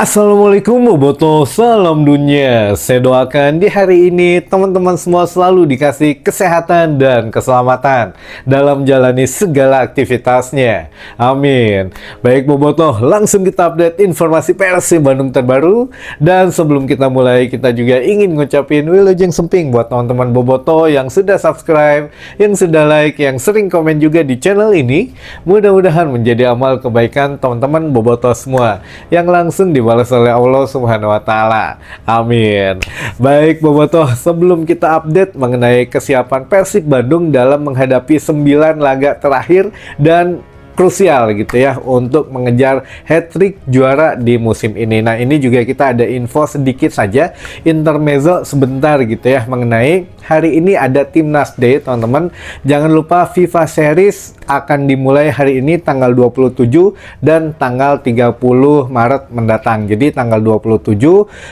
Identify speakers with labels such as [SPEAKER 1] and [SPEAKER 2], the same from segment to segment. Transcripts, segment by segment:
[SPEAKER 1] Assalamualaikum Boboto, salam dunia. Saya doakan di hari ini teman-teman semua selalu dikasih kesehatan dan keselamatan dalam jalani segala aktivitasnya. Amin. Baik Boboto, langsung kita update informasi Persib Bandung terbaru. Dan sebelum kita mulai, kita juga ingin ngucapin wilujeng semping buat teman-teman Boboto yang sudah subscribe, yang sudah like, yang sering komen juga di channel ini. Mudah-mudahan menjadi amal kebaikan teman-teman Boboto semua yang langsung dibalas oleh Allah Subhanahu wa Ta'ala. Amin. Baik Bobotoh, sebelum kita update mengenai kesiapan Persib Bandung dalam menghadapi 9 laga terakhir dan krusial gitu ya untuk mengejar hat-trick juara di musim ini. Nah, ini juga kita ada info sedikit saja, intermezzo sebentar gitu ya mengenai hari ini ada Timnas Day, teman-teman. Jangan lupa FIFA Series akan dimulai hari ini tanggal 27 dan tanggal 30 Maret mendatang. Jadi tanggal 27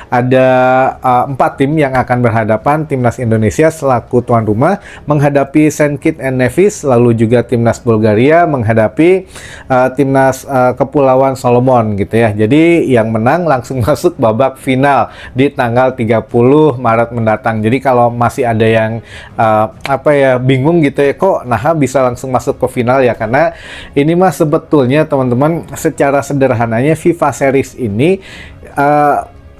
[SPEAKER 1] ada 4 tim yang akan berhadapan. Timnas Indonesia selaku tuan rumah menghadapi St. Kitts and Nevis, lalu juga Timnas Bulgaria menghadapi Timnas Kepulauan Solomon gitu ya. Jadi yang menang langsung masuk babak final di tanggal 30 Maret mendatang. Jadi kalau masih ada yang bingung gitu ya, kok Naha bisa langsung masuk ke final ya, karena ini mah sebetulnya teman-teman secara sederhananya FIFA Series ini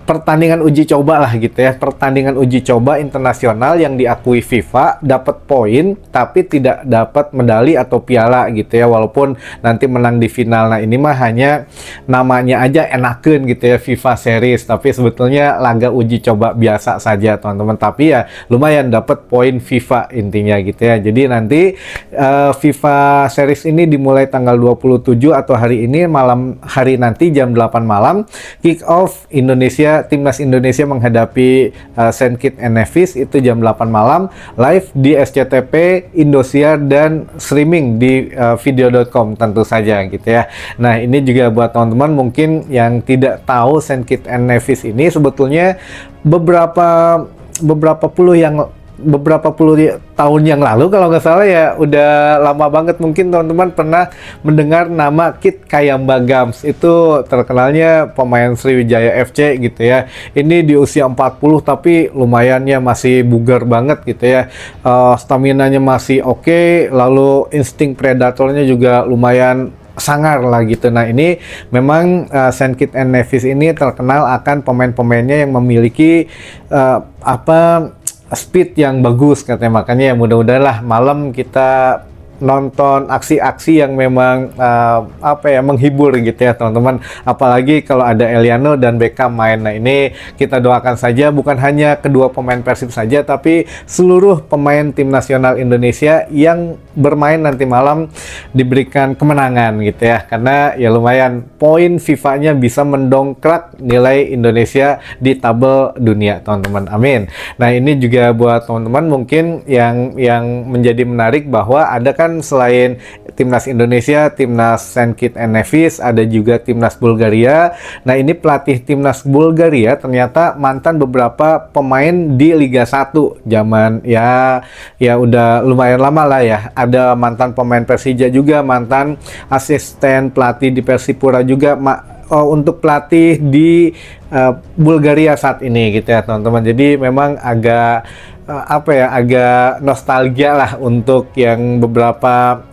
[SPEAKER 1] pertandingan uji coba lah gitu ya, pertandingan uji coba internasional yang diakui FIFA, dapat poin tapi tidak dapat medali atau piala gitu ya, walaupun nanti menang di final. Nah, ini mah hanya namanya aja enakeun gitu ya, FIFA Series, tapi sebetulnya laga uji coba biasa saja teman-teman, tapi ya lumayan dapat poin FIFA intinya gitu ya. Jadi nanti FIFA Series ini dimulai tanggal 27 atau hari ini, hari nanti jam 8 malam kick off Timnas Indonesia menghadapi St. Kitts and Nevis itu jam 8 malam, live di SCTV, Indosiar, dan streaming di video.com tentu saja gitu ya. Nah, ini juga buat teman-teman mungkin yang tidak tahu, St. Kitts and Nevis ini sebetulnya beberapa puluh tahun yang lalu kalau nggak salah ya, udah lama banget mungkin teman-teman pernah mendengar nama Kit Kayamba Gams. Itu terkenalnya pemain Sriwijaya FC gitu ya. Ini di usia 40 tapi lumayannya masih bugar banget gitu ya. Staminanya masih oke, lalu insting predatornya juga lumayan sangar lah gitu. Nah, ini memang St. Kitts and Nevis ini terkenal akan pemain-pemainnya yang memiliki speed yang bagus katanya. Makanya ya mudah-mudahan lah malam kita nonton aksi-aksi yang memang menghibur gitu ya teman-teman, apalagi kalau ada Eliano dan Beckham main. Nah, ini kita doakan saja bukan hanya kedua pemain Persib saja, tapi seluruh pemain tim nasional Indonesia yang bermain nanti malam diberikan kemenangan gitu ya, karena ya lumayan poin FIFA-nya bisa mendongkrak nilai Indonesia di tabel dunia teman-teman. Amin. Nah, ini juga buat teman-teman mungkin yang menjadi menarik bahwa ada kan selain Timnas Indonesia, Timnas St. Kitts and Nevis, ada juga Timnas Bulgaria. Nah, ini pelatih Timnas Bulgaria ternyata mantan beberapa pemain di Liga 1 zaman ya udah lumayan lama lah ya. Ada mantan pemain Persija juga, mantan asisten pelatih di Persipura juga, untuk pelatih di Bulgaria saat ini gitu ya teman-teman. Jadi memang agak agak nostalgia lah untuk yang beberapa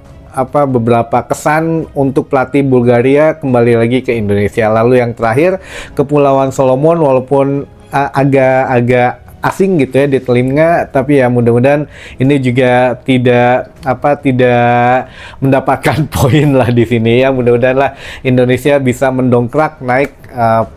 [SPEAKER 1] kesan untuk pelatih Bulgaria kembali lagi ke Indonesia. Lalu yang terakhir Kepulauan Solomon, walaupun agak asing gitu ya di telinga, tapi ya mudah-mudahan ini juga tidak mendapatkan poin lah di sini ya. Mudah-mudahan lah Indonesia bisa mendongkrak naik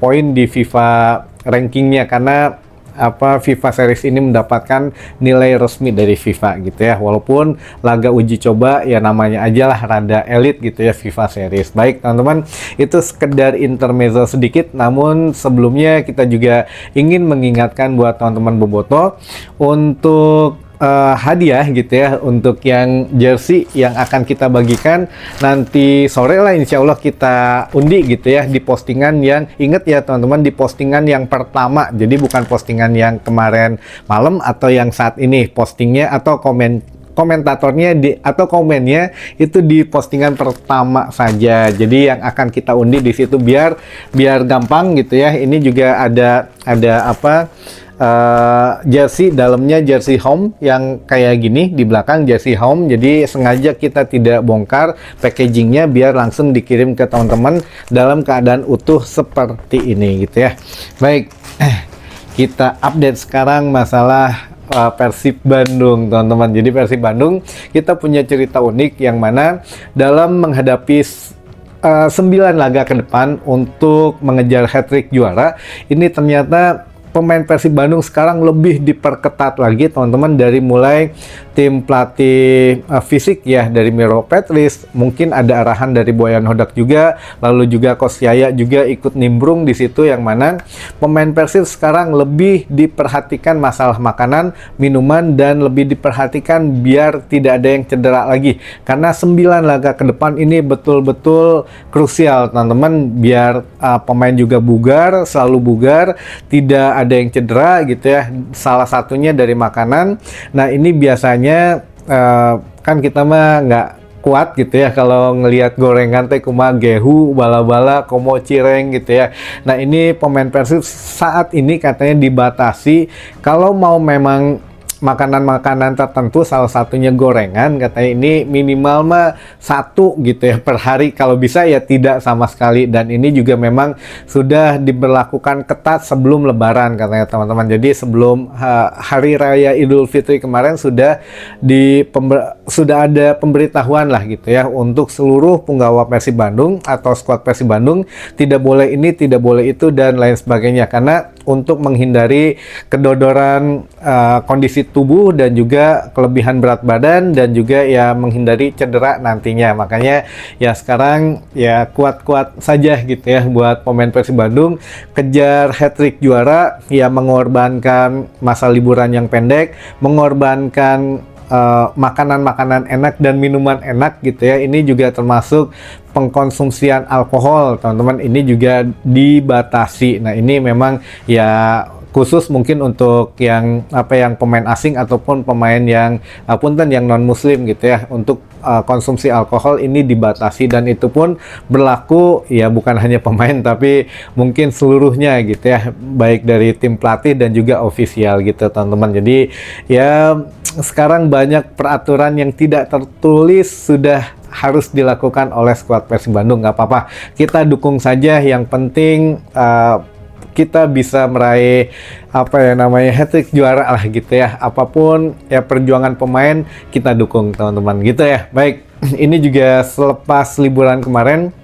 [SPEAKER 1] poin di FIFA rankingnya, karena FIFA Series ini mendapatkan nilai resmi dari FIFA gitu ya, walaupun laga uji coba ya namanya aja lah rada elit gitu ya FIFA Series. Baik teman-teman, itu sekedar intermezzo sedikit, namun sebelumnya kita juga ingin mengingatkan buat teman-teman Boboto untuk hadiah gitu ya, untuk yang jersey yang akan kita bagikan nanti sore lah, insya Allah kita undi gitu ya di postingan yang, inget ya teman-teman, di postingan yang pertama, jadi bukan postingan yang kemarin malam atau yang saat ini postingnya atau komentatornya atau komennya itu di postingan pertama saja. Jadi yang akan kita undi di situ biar gampang gitu ya. Ini juga ada apa? Jersey, dalamnya jersey home yang kayak gini di belakang, jersey home. Jadi sengaja kita tidak bongkar packagingnya biar langsung dikirim ke teman-teman dalam keadaan utuh seperti ini gitu ya. Baik, kita update sekarang masalah Persib Bandung, teman-teman. Jadi Persib Bandung kita punya cerita unik yang mana dalam menghadapi 9 laga ke depan untuk mengejar hat-trick juara, ini ternyata pemain Persib Bandung sekarang lebih diperketat lagi, teman-teman, dari mulai tim pelatih fisik ya dari Miro Petris, mungkin ada arahan dari Boyan Hodak juga, lalu juga Coach Yaya juga ikut nimbrung di situ, yang mana pemain Persib sekarang lebih diperhatikan masalah makanan, minuman, dan lebih diperhatikan biar tidak ada yang cedera lagi, karena 9 laga ke depan ini betul-betul krusial, teman-teman, biar pemain juga bugar, selalu bugar, tidak ada yang cedera gitu ya. Salah satunya dari makanan. Nah, ini biasanya kan kita mah nggak kuat gitu ya kalau ngelihat gorengan teh kumaha gehu, bala-bala, komo cireng gitu ya. Nah, ini pemain Persib saat ini katanya dibatasi kalau mau memang makanan-makanan tertentu, salah satunya gorengan, katanya ini minimal mah 1 gitu ya per hari, kalau bisa ya tidak sama sekali. Dan ini juga memang sudah diberlakukan ketat sebelum Lebaran katanya, teman-teman. Jadi sebelum Hari Raya Idul Fitri kemarin sudah ada pemberitahuan lah gitu ya untuk seluruh penggawa Persib Bandung atau skuad Persib Bandung, tidak boleh ini, tidak boleh itu, dan lain sebagainya, karena untuk menghindari kedodoran kondisi tubuh dan juga kelebihan berat badan, dan juga ya menghindari cedera nantinya. Makanya ya sekarang ya kuat-kuat saja gitu ya buat pemain Persib Bandung, kejar hat-trick juara, ya mengorbankan masa liburan yang pendek, mengorbankan makanan-makanan enak dan minuman enak gitu ya. Ini juga termasuk pengkonsumsian alkohol, teman-teman, ini juga dibatasi. Nah, ini memang ya khusus mungkin untuk yang pemain asing ataupun pemain yang punten yang non muslim gitu ya, untuk konsumsi alkohol ini dibatasi, dan itu pun berlaku ya bukan hanya pemain tapi mungkin seluruhnya gitu ya, baik dari tim pelatih dan juga ofisial gitu, teman-teman. Jadi ya sekarang banyak peraturan yang tidak tertulis sudah harus dilakukan oleh skuad Persib Bandung. Nggak apa-apa, kita dukung saja, yang penting kita bisa meraih hat-trick juara lah gitu ya. Apapun ya perjuangan pemain kita dukung, teman-teman, gitu ya. Baik, ini juga selepas liburan kemarin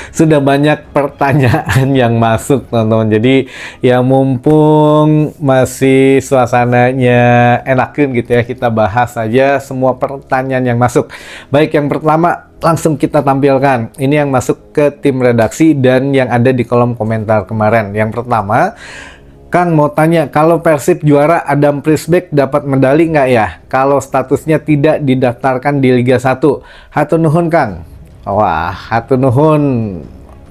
[SPEAKER 1] sudah banyak pertanyaan yang masuk, teman-teman. Jadi ya mumpung masih suasananya enakin gitu ya, kita bahas saja semua pertanyaan yang masuk. Baik, yang pertama langsung kita tampilkan. Ini yang masuk ke tim redaksi dan yang ada di kolom komentar kemarin. Yang pertama, Kang mau tanya, kalau Persib juara Adam Prisbeck dapat medali nggak ya? Kalau statusnya tidak didaftarkan di Liga 1. Hatur nuhun, Kang. Wah, hatur nuhun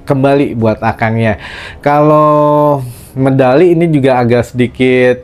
[SPEAKER 1] kembali buat akangnya. Kalau medali ini juga agak sedikit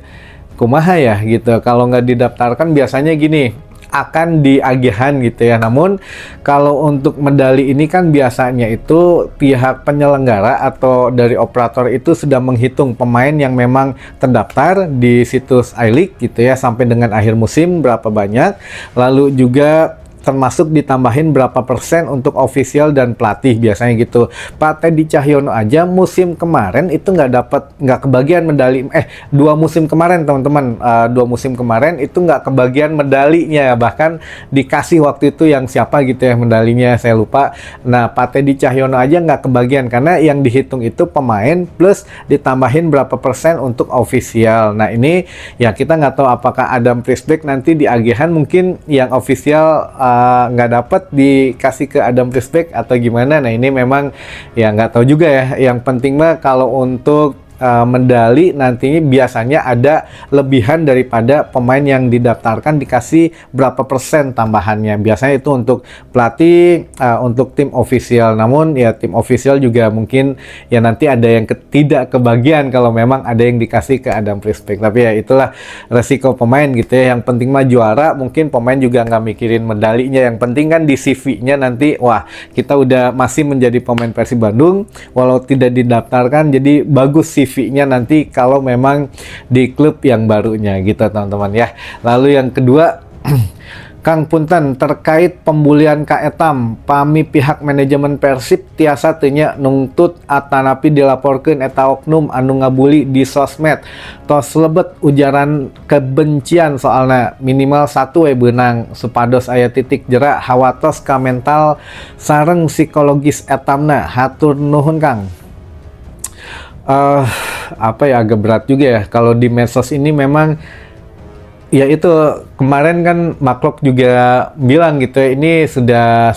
[SPEAKER 1] kumaha ya gitu. Kalau nggak didaftarkan biasanya gini, akan diagihan gitu ya. Namun kalau untuk medali ini kan biasanya itu pihak penyelenggara atau dari operator itu sudah menghitung pemain yang memang terdaftar di situs iLeague gitu ya sampai dengan akhir musim berapa banyak, lalu juga termasuk ditambahin berapa persen untuk ofisial dan pelatih, biasanya gitu. Pak Teddy Cahyono aja musim kemarin itu nggak kebagian medali, 2 musim kemarin, teman-teman, 2 musim kemarin itu nggak kebagian medalinya, bahkan dikasih waktu itu yang siapa gitu ya medalinya, saya lupa. Nah, Pak Teddy Cahyono aja nggak kebagian karena yang dihitung itu pemain plus ditambahin berapa persen untuk ofisial. Nah, ini ya kita nggak tahu apakah Adam Prisbeck nanti di agihan mungkin yang ofisial nggak dapat dikasih ke Adam Prisbeck atau gimana. Nah, ini memang ya nggak tahu juga ya. Yang penting mah kalau untuk medali nantinya biasanya ada lebihan daripada pemain yang didaftarkan, dikasih berapa persen tambahannya. Biasanya itu untuk pelatih, untuk tim official. Namun ya tim official juga mungkin ya nanti ada yang tidak kebagian kalau memang ada yang dikasih ke Adam Prispek. Tapi ya itulah resiko pemain gitu ya. Yang penting mah juara, mungkin pemain juga nggak mikirin medalinya. Yang penting kan di CV-nya nanti, wah kita udah masih menjadi pemain Persib Bandung walau tidak didaftarkan, jadi bagus CV-nya nanti kalau memang di klub yang barunya gitu teman-teman ya. Lalu yang kedua, Kang Punten terkait pembulian Ka Etam, pami pihak manajemen Persib tiasa teu nya nungtut atanapi dilaporkeun eta oknum anu ngabuli di sosmed. Tos lebet ujaran kebencian soalna minimal 1 we beunang supados aya titik jerak hawatos ka mental sareng psikologis etamna. Hatur nuhun Kang. Apa ya, agak berat juga ya kalau di medsos ini. Memang ya itu kemarin kan Maklok juga bilang gitu ya, ini sudah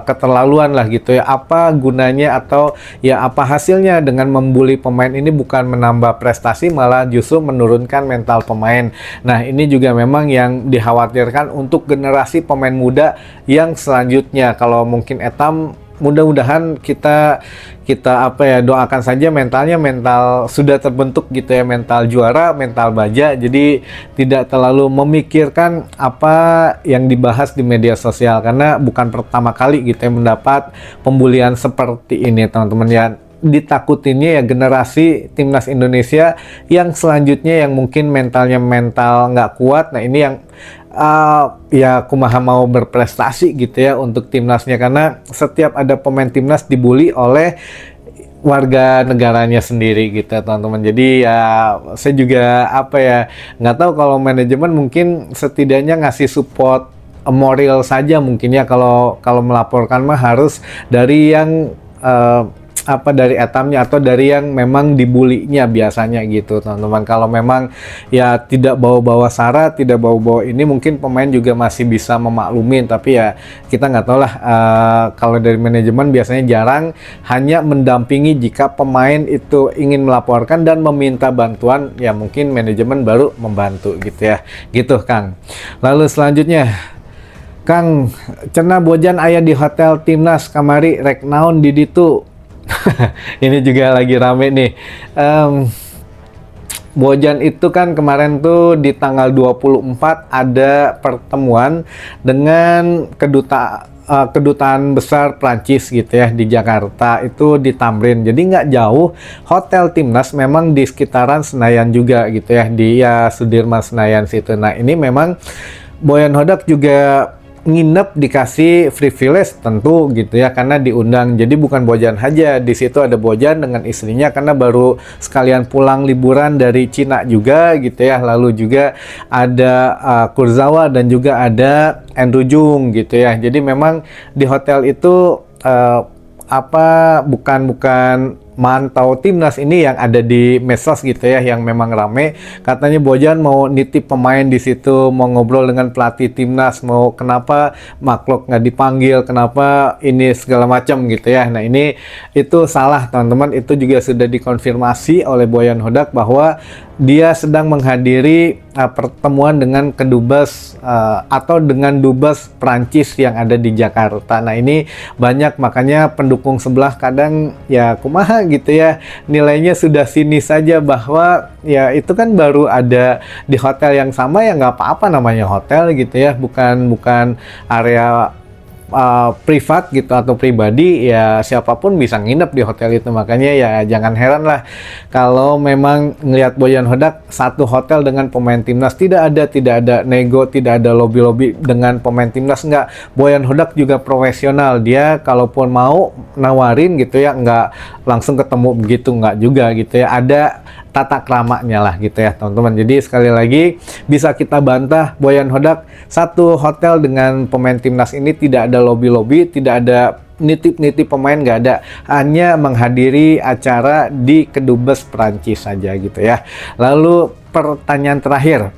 [SPEAKER 1] keterlaluan lah gitu ya. Apa gunanya atau ya apa hasilnya dengan membuli pemain ini? Bukan menambah prestasi, malah justru menurunkan mental pemain. Nah ini juga memang yang dikhawatirkan untuk generasi pemain muda yang selanjutnya. Kalau mungkin Etam, mudah-mudahan kita apa ya, doakan saja mental sudah terbentuk gitu ya, mental juara, mental baja, jadi tidak terlalu memikirkan apa yang dibahas di media sosial, karena bukan pertama kali gitu ya mendapat pembulian seperti ini teman-teman ya. Ditakutinnya ya generasi timnas Indonesia yang selanjutnya yang mungkin mental nggak kuat. Nah ini yang ya kumaha mau berprestasi gitu ya untuk timnasnya, karena setiap ada pemain timnas dibully oleh warga negaranya sendiri gitu teman-teman. Jadi ya saya juga apa ya, nggak tahu kalau manajemen mungkin setidaknya ngasih support moral saja mungkin ya. Kalau melaporkan mah harus dari yang dari etamnya atau dari yang memang dibulinya biasanya gitu teman-teman. Kalau memang ya tidak bawa-bawa sara, tidak bawa-bawa ini, mungkin pemain juga masih bisa memaklumin. Tapi ya kita nggak tahu lah, kalau dari manajemen biasanya jarang, hanya mendampingi jika pemain itu ingin melaporkan dan meminta bantuan, ya mungkin manajemen baru membantu gitu ya, gitu Kang. Lalu selanjutnya, Kang, cenah bojan aya di hotel timnas kamari rek naon di ditu. Ini juga lagi rame nih. Bojan itu kan kemarin tuh di tanggal 24 ada pertemuan dengan kedutaan besar Prancis gitu ya di Jakarta, itu di Tamrin. Jadi nggak jauh hotel timnas, memang di sekitaran Senayan juga gitu ya, di Sudirman Senayan situ. Nah ini memang Boyan Hodak juga nginep, dikasih privilege tentu gitu ya, karena diundang. Jadi bukan Bojan aja, di situ ada Bojan dengan istrinya karena baru sekalian pulang liburan dari Cina juga gitu ya. Lalu juga ada Kurzawa dan juga ada Andrew Jung gitu ya. Jadi memang di hotel itu bukan mantau timnas ini yang ada di medsos gitu ya, yang memang rame. Katanya Bojan mau nitip pemain di situ, mau ngobrol dengan pelatih timnas, mau kenapa Maklok nggak dipanggil, kenapa ini segala macam gitu ya. Nah ini itu salah teman-teman, itu juga sudah dikonfirmasi oleh Boyan Hodak bahwa dia sedang menghadiri pertemuan dengan kedubes atau dengan dubes Prancis yang ada di Jakarta. Nah ini banyak, makanya pendukung sebelah kadang ya kumaha gitu ya, nilainya sudah sinis saja bahwa ya itu kan baru ada di hotel yang sama, ya nggak apa-apa namanya hotel gitu ya, bukan area privat gitu atau pribadi, ya siapapun bisa nginep di hotel itu. Makanya ya jangan heran lah kalau memang ngelihat Boyan Hodak satu hotel dengan pemain timnas, tidak ada nego, tidak ada lobby dengan pemain timnas, enggak. Boyan Hodak juga profesional, dia kalaupun mau nawarin gitu ya, enggak langsung ketemu begitu, enggak juga gitu ya, ada tata keramanya lah gitu ya teman-teman. Jadi sekali lagi bisa kita bantah, Boyan Hodak satu hotel dengan pemain timnas ini tidak ada lobby, tidak ada nitip pemain, nggak ada, hanya menghadiri acara di kedubes Prancis saja gitu ya. Lalu pertanyaan terakhir,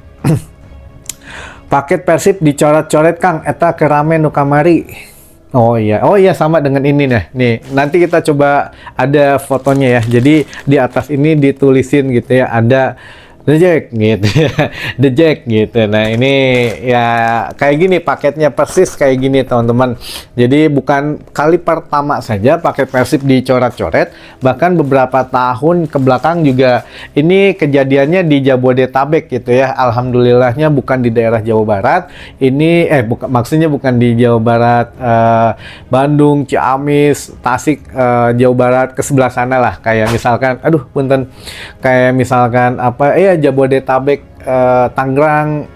[SPEAKER 1] paket Persib dicoret-coret Kang, eta kerame nu kamari. Oh iya sama dengan ini nih. Nih, nanti kita coba ada fotonya ya. Jadi di atas ini ditulisin gitu ya, ada The Jack gitu ya. The Jack gitu. Nah, ini ya kayak gini paketnya persis kayak gini teman-teman. Jadi bukan kali pertama saja paket Persib dicoret-coret, bahkan beberapa tahun ke belakang juga ini kejadiannya di Jabodetabek gitu ya. Alhamdulillahnya bukan di daerah Jawa Barat. Ini bukan, maksudnya bukan di Jawa Barat, Bandung, Ciamis, Tasik, Jawa Barat ke sebelah sana lah. Kayak misalkan, aduh punten, kayak misalkan apa Jabodetabek, Tangerang,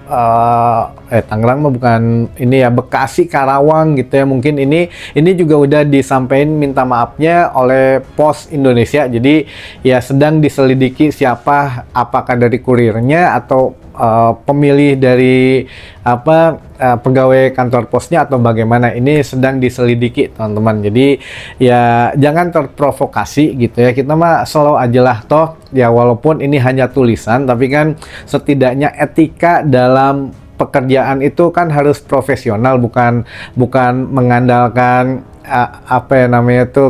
[SPEAKER 1] Tangerang mah bukan ini ya, Bekasi, Karawang gitu ya. Mungkin ini juga udah disampaikan minta maafnya oleh Pos Indonesia. Jadi ya sedang diselidiki siapa, apakah dari kurirnya atau pemilih dari pegawai kantor posnya atau bagaimana. Ini sedang diselidiki teman-teman. Jadi ya jangan terprovokasi gitu ya. Kita mah slow aja lah, toh ya walaupun ini hanya tulisan, tapi kan setidaknya etika dalam pekerjaan itu kan harus profesional, bukan mengandalkan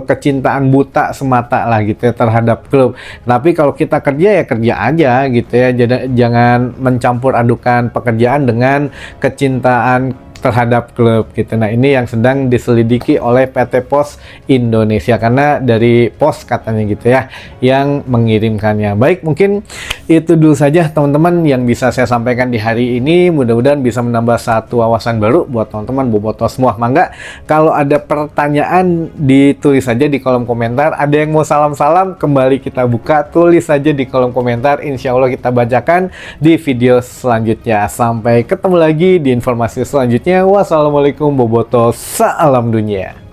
[SPEAKER 1] kecintaan buta semata lah gitu ya terhadap klub. Tapi kalau kita kerja ya kerja aja gitu ya. Jangan mencampur adukan pekerjaan dengan kecintaan terhadap klub gitu. Nah, ini yang sedang diselidiki oleh PT Pos Indonesia karena dari pos katanya gitu ya yang mengirimkannya. Baik, mungkin itu dulu saja teman-teman yang bisa saya sampaikan di hari ini. Mudah-mudahan bisa menambah satu wawasan baru buat teman-teman bobotoh semua. Mangga kalau ada pertanyaan ditulis saja di kolom komentar. Ada yang mau salam-salam, kembali kita buka, tulis saja di kolom komentar. Insya Allah kita bacakan di video selanjutnya. Sampai ketemu lagi di informasi selanjutnya. Wassalamualaikum bobotoh, salam dunia.